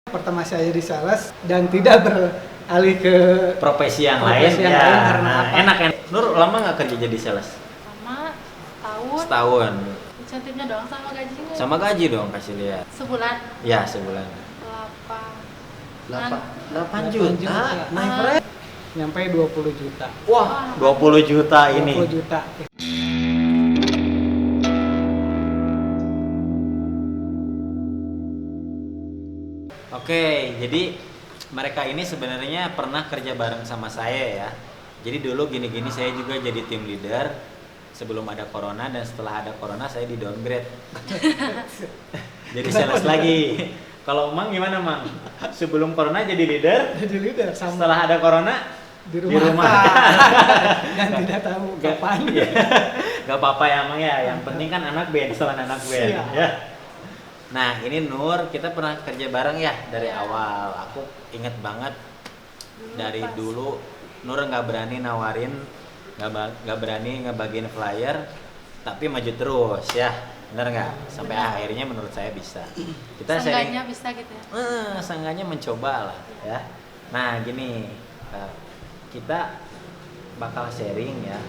Pertama saya di sales dan tidak beralih ke Profesi yang lain profesi yang ya. lain karena apa? Enak. Nur lama nggak kerja jadi sales? Sama tahun. Setahun. Insentifnya doang sama gajinya. Sama gaji dong kasih lihat. Sebulan Ya sebulan. 8. 8 juta, juta. my friend. Nyampe 20 juta. Wah, 20 juta ini. 20 juta. Oke, jadi mereka ini sebenarnya pernah kerja bareng sama saya ya. Jadi dulu gini-gini saya juga jadi tim leader sebelum ada corona, dan setelah ada corona saya di downgrade. Jadi sales lagi. Kalau Mang gimana Mang? Sebelum corona jadi leader, Jadi leader sama setelah ada corona di rumah. Dan tidak tahu kapan. Gak apa-apa ya Mang ya, yang penting kan anak band, selain anak band Siap. ya. Nah ini Nur, kita pernah kerja bareng ya dari awal. Aku inget banget dari dulu Nur nggak berani nawarin, nggak berani ngebagiin flyer, tapi maju terus ya, bener nggak? Sampai akhirnya menurut saya bisa. Kita Seenggaknya bisa gitu ya. seenggaknya mencoba lah ya. Nah gini, kita bakal sharing ya.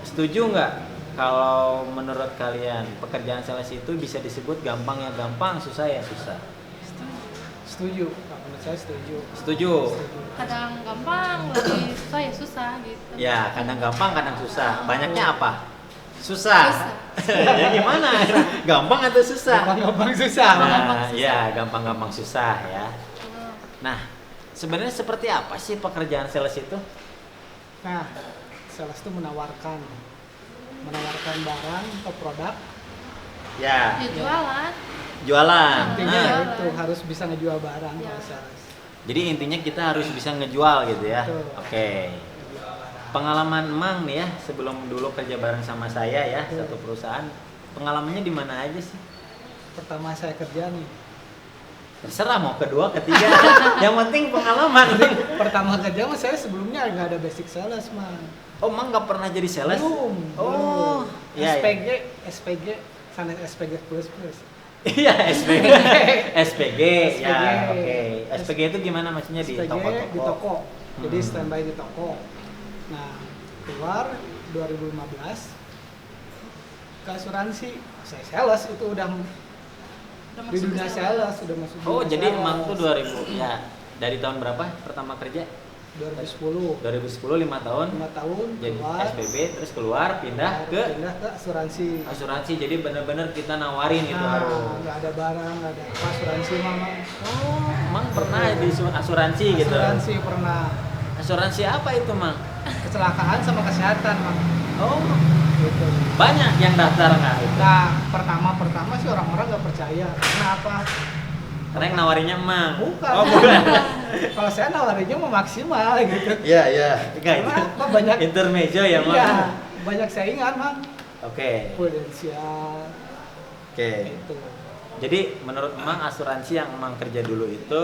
Setuju nggak kalau menurut kalian pekerjaan sales itu bisa disebut gampang ya gampang, susah ya susah? Setuju. Kalau menurut saya setuju. Setuju. Kadang gampang, lebih susah ya susah gitu. Ya, kadang gampang, kadang susah. Banyaknya apa? Susah. Ya gimana? Gampang atau susah? Gampang susah. Nah, ya gampang-gampang susah ya. Hmm. Nah, sebenarnya seperti apa sih pekerjaan sales itu? Nah, sales itu menawarkan barang atau produk. Ya, Ya jualan. jualan. Intinya Nah, ya itu harus bisa ngejual barang Ya. kalau sales. jadi intinya kita harus bisa ngejual gitu ya. Betul. Oke. Pengalaman Mang nih ya, sebelum dulu kerja bareng sama saya ya, Betul. satu perusahaan. Pengalamannya di mana aja sih? Pertama saya kerja nih. Terserah mau kedua, ketiga. Yang penting pengalaman. Pertama kerja mah saya sebelumnya nggak ada basic sales mah. Oh, Mang nggak pernah jadi sales? Belum. Oh, iya. SPG, sana SPG plus. Iya, SPG. SPG, ya, SPG. oke. SPG itu gimana maksudnya di SPG toko-toko? di toko. Jadi Hmm. standby di toko. Nah, keluar 2015 ke asuransi. Saya sales itu udah Udah di masuk dunia ke sales, sudah masuk Oh, dunia jadi sales. Mang tuh 2000 ya. Dari tahun berapa pertama kerja? 2010. 2010 5 tahun. 5 tahun Jadi keluar. SPB terus keluar pindah ke asuransi. asuransi. Jadi benar-benar kita nawarin itu harus. Nggak ada barang, nggak ada apa, asuransi mama. Oh, Mang pernah di asuransi gitu. Asuransi pernah. Asuransi apa itu, Mang? Kecelakaan sama kesehatan mang. Oh, Gitu. banyak yang daftar nggak itu? Nah, pertama sih orang-orang nggak percaya. Kenapa? Karena yang nawarinnya Mang. Bukan. Oh, bukan. Kalau saya nawarinnya mau maksimal gitu. Iya, iya. Enggak itu. Karena apa banyak Intermezzo ya, Mang. Iya, banyak saingan mang. Oke. Prudensial. Oke. Itu. Jadi menurut Mang asuransi yang Mang kerja dulu itu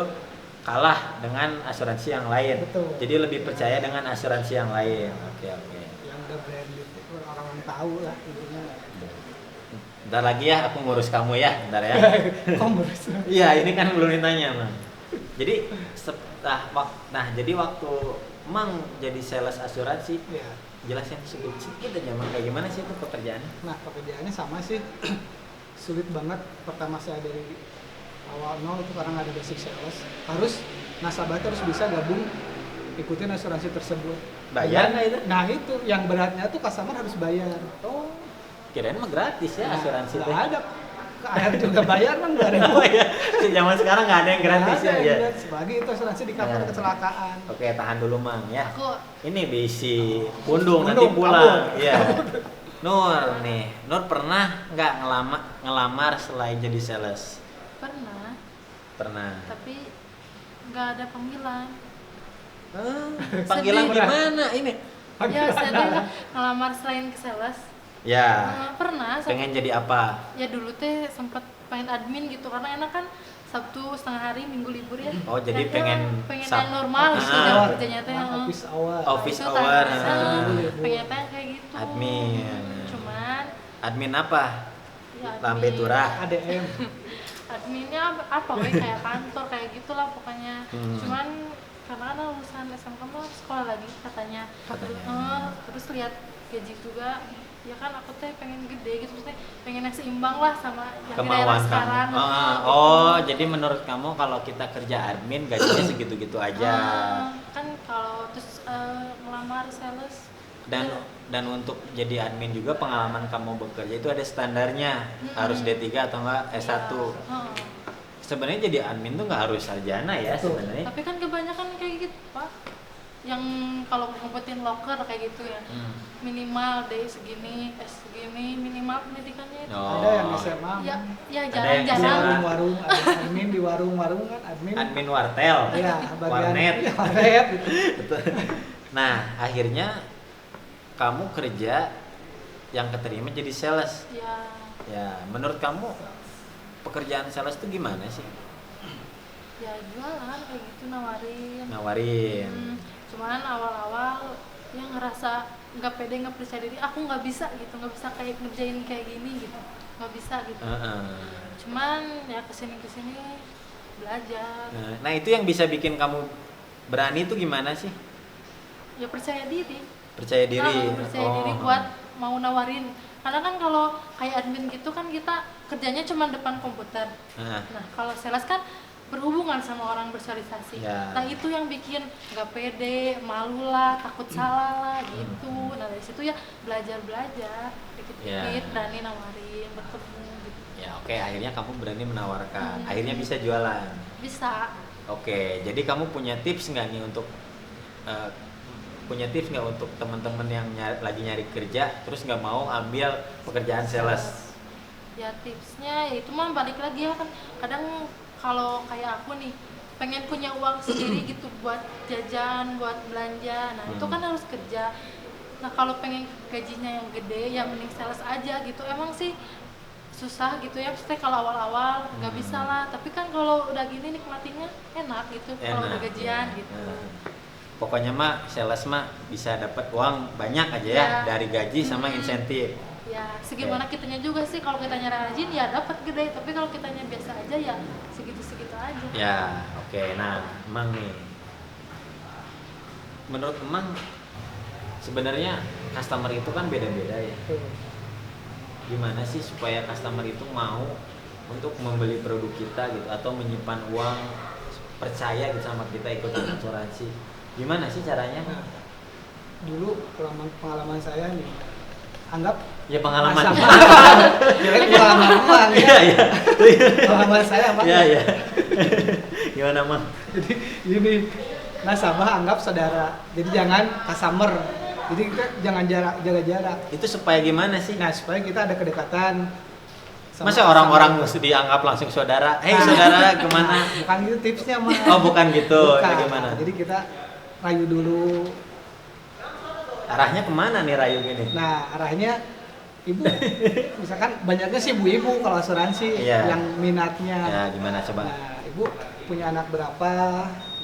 kalah dengan asuransi yang lain. Betul. Jadi lebih percaya dengan asuransi yang lain. Oke, oke. Yang udah branded, orang-orang tahu lah intinya. Bentar lagi ya aku ngurus kamu ya, bentar ya. Komersi. Iya, ini kan belum ditanya, Mang. Jadi jadi waktu Mang jadi sales asuransi, Ya. jelasin sedikit aja Mang kayak gimana sih itu pekerjaannya? Nah, pekerjaannya sama sih. Sulit banget pertama saya dari awal nol itu karena nggak ada basic sales. Nasabah itu harus bisa gabung ikutin asuransi tersebut. Bayar nggak itu? Nah itu yang beratnya tuh customer harus bayar. Oh, kirain mah gratis ya asuransi Nggak teh. ada. Air juga bayar kan nggak ada. Oh iya, zaman sekarang nggak ada yang gratis Nggak ada ya. yang gratis. Apalagi itu asuransi di cover Ya. kecelakaan. Oke, tahan dulu Mang ya. Aku Ini bisi pundung nanti Pundung, pulang. kabur. Iya. Nur nih, Nur pernah nggak ngelamar selain jadi sales? pernah, Pernah. tapi nggak ada panggilan. Panggilan Sedih. gimana ini? Ya saya ngelamar selain ke sales. Ya, Pernah. pengen jadi apa? Ya dulu teh sempat pengen admin gitu karena enak kan Sabtu setengah hari, Minggu libur ya. Oh, jadi Ya, pengen pengen Sab- yang normal gitu Ah. jam kerjanya teh. Office hour. Office Itu hour, tadi, ah. pengen teh kayak gitu. Admin. Cuman Admin apa? ya Lambe turah. ADM. adminnya apa weh kayak kantor kayak gitulah pokoknya. Cuman karena kan lulusan SMK mah sekolah lagi katanya. Terus lihat gaji juga, ya kan aku teh pengen gede gitu, maksudnya pengen yang seimbang lah sama yang di daerah Kemauan kamu. sekarang. Jadi menurut kamu kalau kita kerja admin gajinya segitu-gitu aja. Kan kalau terus melamar sales Dan untuk jadi admin juga pengalaman kamu bekerja itu ada standarnya, harus D3 atau enggak S1. Sebenarnya jadi admin tuh nggak harus sarjana ya sebenarnya. Tapi kan kebanyakan kayak gitu Pak, yang kalau ngumpetin loker kayak gitu ya, minimal D segini, S segini, minimal pendidikannya itu. Ada yang SMA. Ya yang jarang-jarang. warung-warung, ada admin di warung-warung kan Admin wartel, Iya, warnet. ya, warnet gitu. Nah, akhirnya kamu kerja yang keterima jadi sales. Ya, menurut kamu pekerjaan sales itu gimana sih? Ya jualan kayak gitu, Nawarin. Cuman awal-awal ya ngerasa nggak pede, nggak percaya diri, aku nggak bisa gitu, nggak bisa kayak ngerjain kayak gini gitu, nggak bisa gitu. Cuman ya kesini belajar. Nah, itu yang bisa bikin kamu berani itu gimana sih? Ya percaya diri. Percaya diri. Percaya diri buat mau nawarin. Karena kan kalau kayak admin gitu kan kita kerjanya cuma depan komputer. Nah, kalau sales kan berhubungan sama orang, bersosialisasi. Nah, itu yang bikin nggak pede, malu lah, takut salah lah gitu. Nah, dari situ ya belajar dikit-dikit, berani nawarin, bertemu gitu. Ya, oke, akhirnya kamu berani menawarkan. Akhirnya bisa jualan. Bisa. Oke, jadi kamu punya tips nggak nih untuk teman-teman yang lagi nyari kerja terus nggak mau ambil pekerjaan sales? Ya tipsnya ya itu mah balik lagi ya kan, kadang kalau kayak aku nih pengen punya uang sendiri gitu buat jajan, buat belanja, nah itu kan harus kerja. Nah kalau pengen gajinya yang gede ya mending sales aja gitu. Emang sih susah gitu ya, pasti kalau awal-awal nggak bisa lah, tapi kan kalau udah gini nikmatinya enak gitu kalau udah gajian gitu. Pokoknya mah sales mah bisa dapat uang banyak aja ya dari gaji sama insentif. Ya segimana kitanya juga sih, kalau kitanya rajin ya dapat gede, tapi kalau kitanya biasa aja ya segitu-segitu aja. Ya oke. Nah Emang nih, menurut Emang sebenarnya customer itu kan beda-beda ya. Gimana sih supaya customer itu mau untuk membeli produk kita gitu, atau menyimpan uang, percaya gitu sama kita, ikut asuransi? Gimana sih caranya? Dulu pengalaman saya nih, anggap Ya pengalaman. Pengalaman ya. Iya. Pengalaman saya apa? Iya. Gimana Mang? Jadi gini, nasabah anggap saudara. Jadi jangan customer. Jadi kita jangan jaga jarak. Itu supaya gimana sih? Nah supaya kita ada kedekatan. Masa orang-orang mesti dianggap langsung saudara? Saudara kemana? Bukan gitu tipsnya mah. Oh bukan gitu. Bukan. Gimana? Jadi kita rayu dulu. Arahnya kemana nih rayu gini? Nah arahnya ibu, misalkan banyaknya sih ibu-ibu kalau asuransi yang minatnya. Ya gimana coba? Nah ibu punya anak berapa?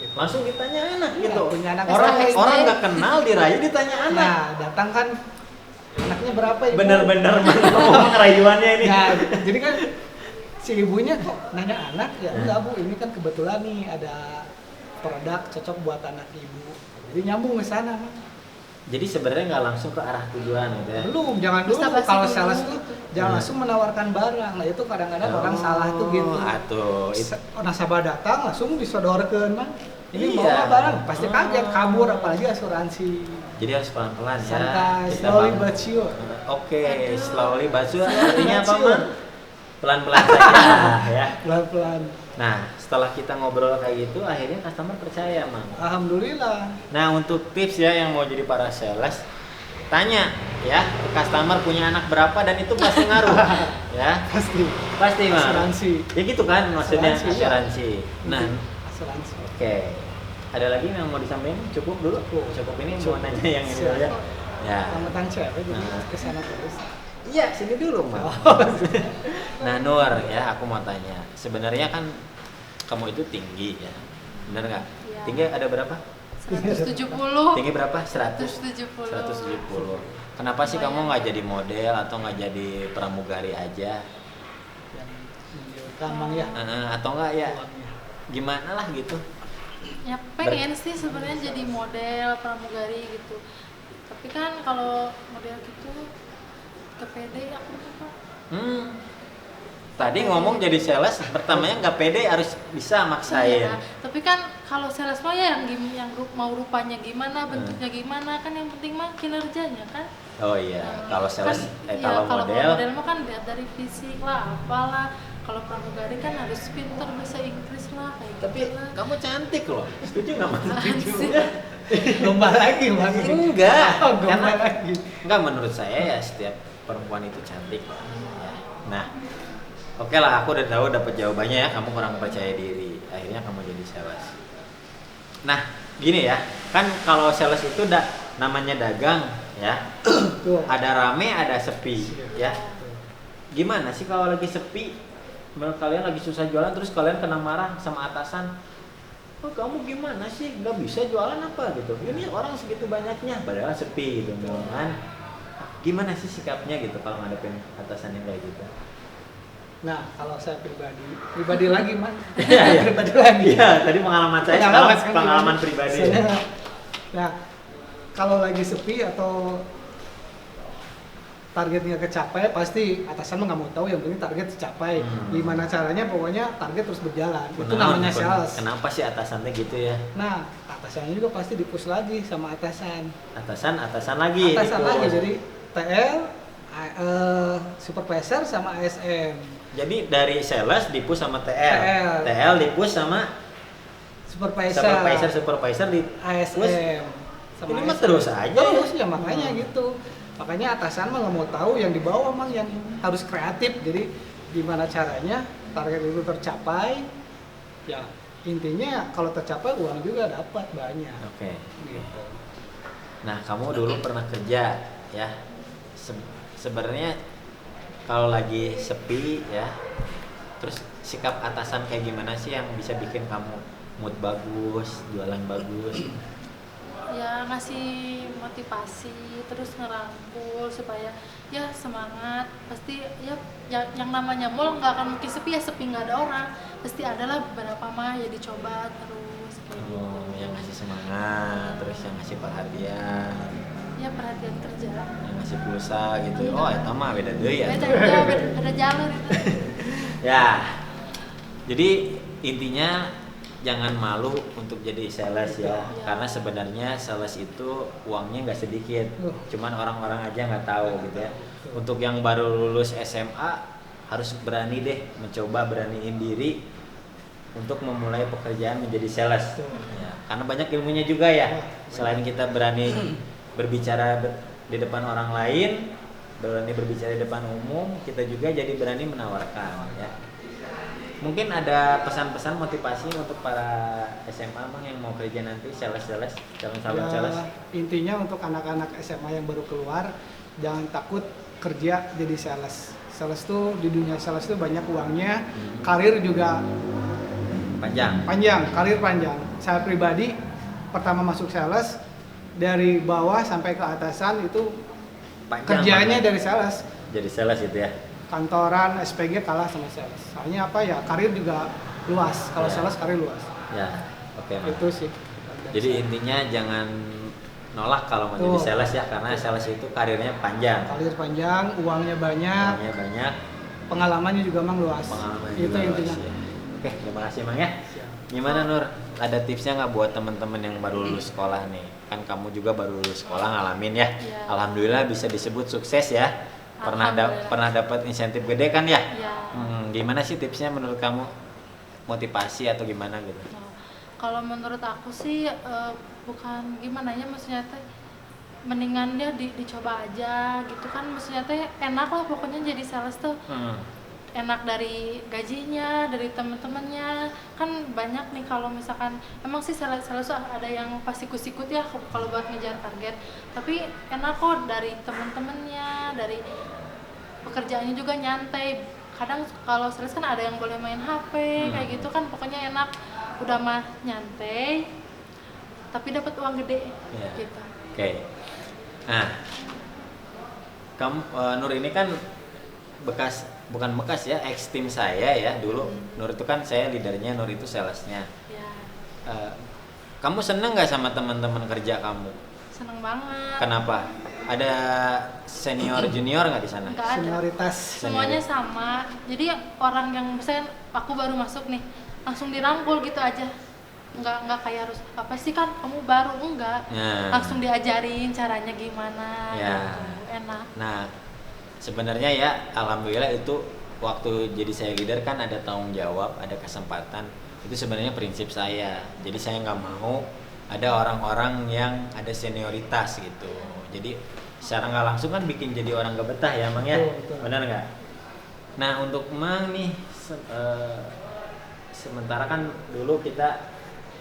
Gitu. Langsung ditanya anak gitu. Punya anak orang nggak kenal dirayu ditanya anak. Nah datang kan anaknya berapa ibu? Bener-bener ngomong rayuannya ini. Nah jadi kan si ibunya kok nanya anak ya enggak bu, ini kan kebetulan nih ada produk cocok buat anak ibu. Jadi nyambung ke sana. Jadi sebenarnya nggak langsung ke arah tujuan gitu ya? Belum, jangan dulu. Kalau sales tuh jangan langsung menawarkan barang. Nah itu kadang-kadang orang salah tuh gitu. Nasabah datang langsung disodorkan mah. Ini bawa barang, pasti kaget, kabur, apalagi asuransi. Jadi harus pelan-pelan ya. Santai, slowly but sure. Oke, slowly but sure artinya apa Man? Pelan-pelan saja ya. Pelan-pelan. Nah, setelah kita ngobrol kayak gitu, akhirnya customer percaya, Mang. Alhamdulillah. Nah, untuk tips ya yang mau jadi para sales, tanya ya ke customer punya anak berapa, dan itu pasti ngaruh. Ya. Pasti, Mang. Asuransi. Ya gitu kan maksudnya, asuransi. Ya. Nah, asuransi. Oke. Ada lagi yang mau disampaikan? Cukup dulu. Cukup ini mau nanya yang ini dulu ya. Ya. Tentang cewek jadi kesana terus. Iya, sini dulu, Mang. Nah, Nur, ya aku mau tanya. Sebenarnya kan kamu itu tinggi ya. Bener nggak? Ya. Tinggi ada berapa? 170. Tinggi berapa? 170. 170. Kenapa sih kamu nggak jadi model atau nggak jadi pramugari aja? menunjukkan mang ya atau enggak ya uangnya. gimana lah gitu. Ya pengen sih sebenarnya jadi model pramugari gitu, tapi kan kalau model gitu kepede aku tuh Pak. Tadi ngomong jadi sales pertamanya nggak pede, harus bisa maksain. Iya, tapi kan kalau sales mah ya yang mau rupanya gimana, bentuknya gimana, kan yang penting mah kinerjanya kan. Oh iya, kalau sales kan, kalau model model mah kan lihat dari fisik lah, apalah. Kalau pramugari kan harus pintar bahasa Inggris lah kayak tapi gitu lah. kamu cantik loh, setuju nggak mas? Asik. Lomba lagi bang. Enggak, Oh, lomba karena lagi. enggak, menurut saya ya setiap perempuan itu cantik. Ya. Nah, oke lah, aku udah tahu dapat jawabannya ya, kamu kurang percaya diri, akhirnya kamu jadi sales. Nah, gini ya, kan kalau sales itu namanya dagang ya, Tuh. ada rame, ada sepi ya. Gimana sih kalau lagi sepi? Menurut kalian lagi susah jualan terus kalian kena marah sama atasan, oh kamu gimana sih nggak bisa jualan apa gitu, ini orang segitu banyaknya padahal sepi gitu kan. Gimana sih sikapnya gitu kalau ngadepin atasan yang kayak gitu? Nah kalau saya pribadi lagi man. Iya, iya. Pribadi lagi. Iya, tadi pengalaman saya sekarang pengalaman pribadi. Nah kalau lagi sepi atau targetnya kecapai, pasti atasan mah nggak mau tahu, yang penting target tercapai. Gimana caranya, pokoknya target terus berjalan. Itu namanya sales. Kenapa sih atasannya gitu ya? Nah, atasannya juga pasti di-push lagi sama atasan. Atasan lagi. Atasan di-push. lagi, jadi TL, supervisor sama ASM. Jadi dari sales di-push sama TL. TL di-push sama supervisor di ASM. Sama ini mah ASM. terus aja. Terus ya makanya gitu. Makanya atasan mah nggak mau tahu, yang di bawah mang yang harus kreatif. Jadi gimana caranya target itu tercapai? Ya intinya kalau tercapai uang juga dapat banyak. Oke. Gitu. Nah, kamu dulu pernah kerja ya. Sebenarnya kalau lagi sepi ya, terus sikap atasan kayak gimana sih yang bisa bikin kamu mood bagus, jualan bagus? Ya ngasih motivasi, terus ngerangkul supaya ya semangat. Pasti ya yang namanya mall nggak akan mungkin sepi, ya sepi nggak ada orang, pasti adalah beberapa mah ya dicoba terus kayak gitu. Yang ngasih semangat, terus yang ngasih perhatian, Ya perhatian kerja, yang ngasih pulsa gitu. Iya. Oh eta mah beda deui ya. beda jalur itu. Ya, jadi intinya jangan malu untuk jadi sales ya, karena sebenarnya sales itu uangnya nggak sedikit, cuman orang-orang aja nggak tahu gitu ya. Untuk yang baru lulus SMA harus berani deh mencoba, beraniin diri untuk memulai pekerjaan menjadi sales ya, karena banyak ilmunya juga ya. Selain kita berani berbicara di depan orang lain, berani berbicara di depan umum, kita juga jadi berani menawarkan ya. Mungkin ada pesan-pesan motivasi untuk para SMA Bang yang mau kerja nanti, sales calon sales. Intinya untuk anak-anak SMA yang baru keluar, jangan takut kerja jadi sales. Sales tuh, di dunia sales tuh banyak uangnya, karir juga panjang, karir panjang. Saya pribadi pertama masuk sales, dari bawah sampai ke atasan itu panjang, kerjanya dari sales. Jadi sales itu ya. Kantoran SPG kalah sama sales. Soalnya apa ya, karir juga luas. Kalau sales karir luas. Ya, oke. Itu sih. Jadi intinya jangan nolak kalau mau jadi sales ya, karena sales itu karirnya panjang. Karir panjang, uangnya banyak. Pengalamannya juga Mang luas. Itu intinya. Ya. Oke, terima kasih Mang ya. Gimana Nur? Ada tipsnya nggak buat teman-teman yang baru lulus sekolah nih? Kan kamu juga baru lulus sekolah, ngalamin ya. Alhamdulillah bisa disebut sukses ya. Pernah dapat insentif gede kan ya? Gimana sih tipsnya menurut kamu, motivasi atau gimana gitu? Kalau menurut aku sih bukan gimana ya, maksudnya teh mendingan dia dicoba aja gitu kan, maksudnya teh enak lah pokoknya jadi sales tuh. Enak dari gajinya, dari teman-temannya kan banyak nih. Kalau misalkan emang sih sales ada yang pasti sikut ya kalau buat ngejar target, tapi enak kok dari teman-temannya, dari pekerjaannya juga nyantai. Kadang kalau sales kan ada yang boleh main HP kayak gitu kan, pokoknya enak, udah mah nyantai tapi dapat uang gede gitu. Oke. Nah, kamu Nur ini kan bekas bukan bekas ya, ex tim saya ya dulu. Nur itu kan saya leadernya, Nur itu salesnya. Ya, Kamu seneng nggak sama teman-teman kerja kamu? seneng banget. Kenapa? Ada senior junior nggak di sana? Nggak ada. Senioritas. Semuanya sama. Jadi orang yang misalnya aku baru masuk nih, langsung dirangkul gitu aja. Nggak kayak harus apa sih kan kamu baru, enggak. Nah. Langsung diajarin caranya gimana. Ya. Gitu. Enak. Nah, sebenarnya ya alhamdulillah itu waktu jadi saya leader kan ada tanggung jawab, ada kesempatan. Itu sebenarnya prinsip saya. Jadi saya nggak mau ada orang-orang yang ada senioritas gitu. Jadi secara nggak langsung kan bikin jadi orang gak betah ya, Mang ya. Betul. Benar nggak? Nah, untuk Mang nih sementara kan dulu kita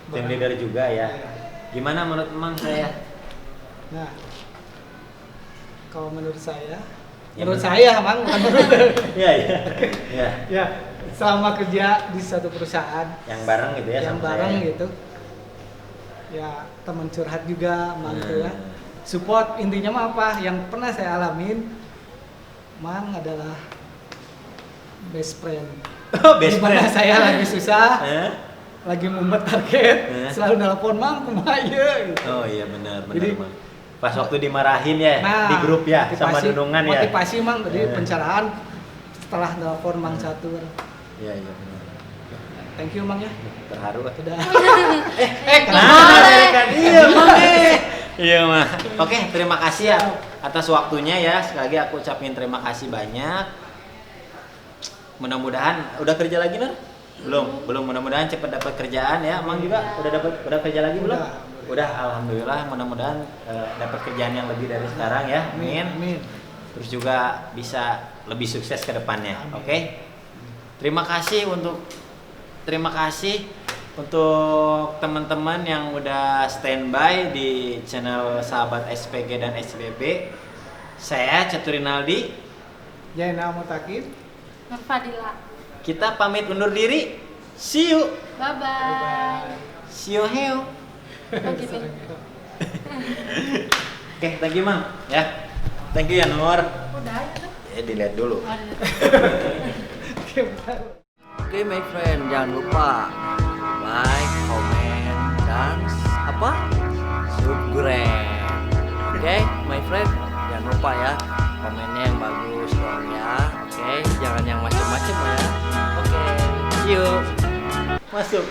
tim leader juga ya. Gimana menurut Mang saya? Nah, kalau menurut saya, Ya, menurut menurut- saya, Mang, bukan menurut. Iya, iya. Iya. Ya, selama kerja di satu perusahaan Yang bareng gitu ya yang sama bareng saya. gitu, ya teman curhat juga, Mang tuh ya. Nah. Support intinya mah apa? Yang pernah saya alamin, Mang adalah best friend. Best Dimana friend. saya lagi susah, Eh? lagi mumet target, Eh? selalu nelpon Mang, kumaha ieu gitu. Oh iya benar Jadi- Mang. Pas waktu dimarahin ya Nah, di grup ya sama Nunungan ya. motivasi Mang, jadi Eh. pencerahan setelah nelpon Mang catur. Iya iya benar. Thank you Mang ya. Terharu. Udah. Nah, dari kan iya Mang. Iya Mang. Oke, terima kasih ya atas waktunya ya. Sekali lagi aku ucapin terima kasih banyak. Mudah-mudahan udah kerja lagi Nur? Belum. Mudah-mudahan cepat dapat kerjaan ya. Mang juga udah kerja lagi belum? Udah, alhamdulillah. Mudah-mudahan dapat kerjaan yang lebih dari sekarang ya. Amin. Amin. Terus juga bisa lebih sukses ke depannya. Oke. Terima kasih untuk teman-teman yang udah standby di channel Sahabat SPG dan SBB. Saya Caturinaldi. Jaina Mutakin. Nur Fadila. Kita pamit undur diri. See you. Bye bye. See you heo. Oh, gitu. Oke, thank you Mang. Ya. Thank you ya Nur. Udah ya tuh. Dilihat dulu. Oke my friend, jangan lupa like, comment, dan subscribe. Oke my friend, jangan lupa ya komennya yang bagus dong ya. Oke, jangan yang macem-macem ya. Oke, see you. Masuk.